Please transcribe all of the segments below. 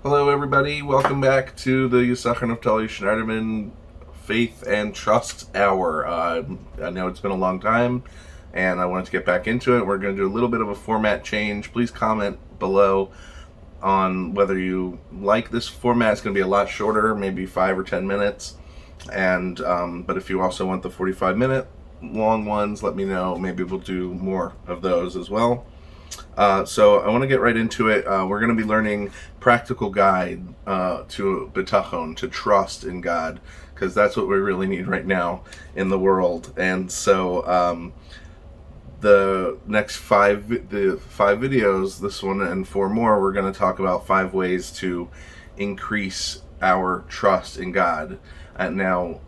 Hello everybody, welcome back to the Yisachar Naftali Schneiderman Faith and Trust Hour. I know it's been a long time and I wanted to get back into it. We're going to do a little bit of a format change. Please comment below on whether you like this format. It's going to be a lot shorter, maybe 5 or 10 minutes. And but if you also want the 45-minute long ones, let me know. Maybe we'll do more of those as well. So I want to get right into it. We're going to be learning practical guide to bitachon, to trust in God, because that's what we really need right now in the world. And so the next five videos, this one and 4 more, we're going to talk about 5 ways to increase our trust in God. And now,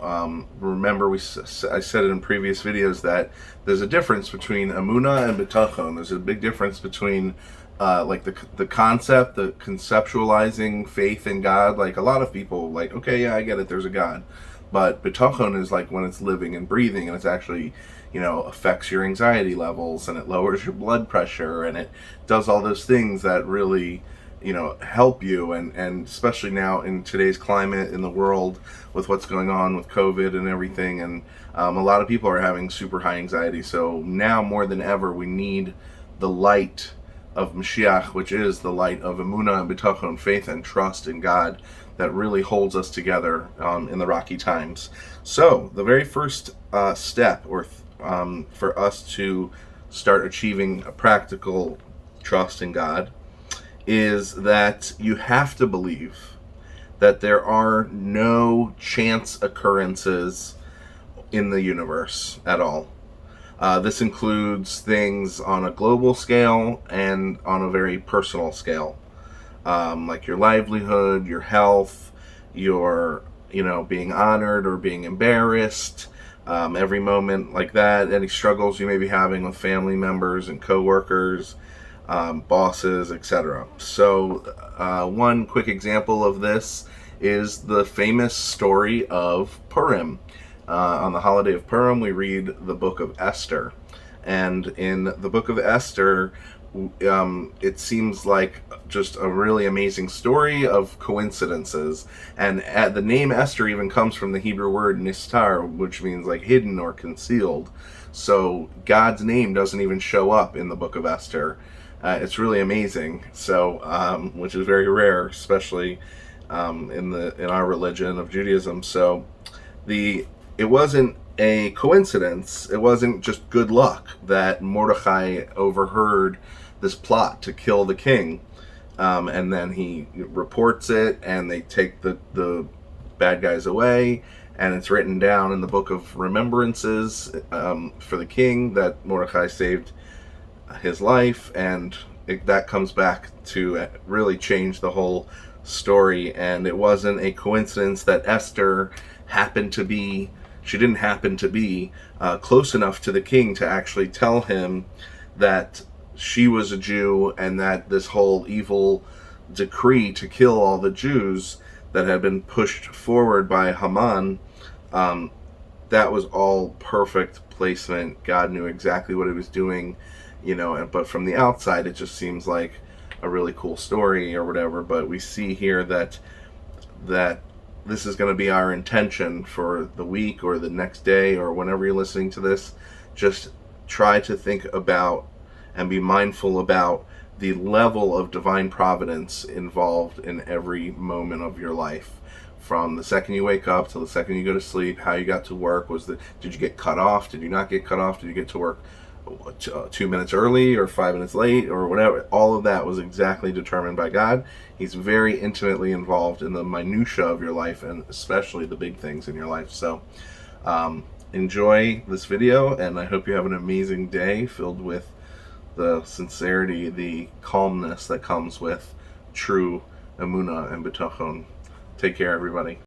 remember, I said it in previous videos that there's a difference between emunah and bitachon. There's a big difference between like the concept, the conceptualizing faith in God. Like a lot of people, like, okay, yeah, I get it, there's a God. But bitachon is like when it's living and breathing, and it's actually, you know, affects your anxiety levels, and it lowers your blood pressure, and it does all those things that really, you know, help you. And especially now in today's climate in the world with what's going on with COVID and everything, and a lot of people are having super high anxiety. So now more than ever, we need the light of Mashiach, which is the light of emunah and bitachon, faith and trust in God, that really holds us together in the rocky times. So the very first step, or for us to start achieving a practical trust in God, is that you have to believe that there are no chance occurrences in the universe at all. This includes things on a global scale and on a very personal scale, like your livelihood, your health, your, you know, being honored or being embarrassed, every moment like that, any struggles you may be having with family members and coworkers, bosses, etc. So one quick example of this is the famous story of Purim. On the holiday of Purim, we read the book of Esther. And in the book of Esther, it seems like just a really amazing story of coincidences. And the name Esther even comes from the Hebrew word nistar, which means like hidden or concealed. So God's name doesn't even show up in the book of Esther. It's really amazing. So, which is very rare, especially in our religion of Judaism. So, it wasn't a coincidence. It wasn't just good luck that Mordechai overheard this plot to kill the king, and then he reports it, and they take the bad guys away. And it's written down in the book of remembrances for the king that Mordechai saved his life, and that comes back to really change the whole story. And it wasn't a coincidence that Esther didn't happen to be close enough to the king to actually tell him that she was a Jew, and that this whole evil decree to kill all the Jews that had been pushed forward by Haman, that was all perfect placement. God knew exactly what he was doing, you know, but from the outside it just seems like a really cool story or whatever. But we see here that this is going to be our intention for the week or the next day or whenever you're listening to this. Just try to think about and be mindful about the level of divine providence involved in every moment of your life. From the second you wake up till the second you go to sleep, how you got to work, did you get cut off? Did you not get cut off? Did you get to work 2 minutes early or 5 minutes late or whatever? All of that was exactly determined by God. He's very intimately involved in the minutia of your life, and especially the big things in your life. So enjoy this video, and I hope you have an amazing day filled with the sincerity, the calmness that comes with true emunah and bitachon. Take care, everybody.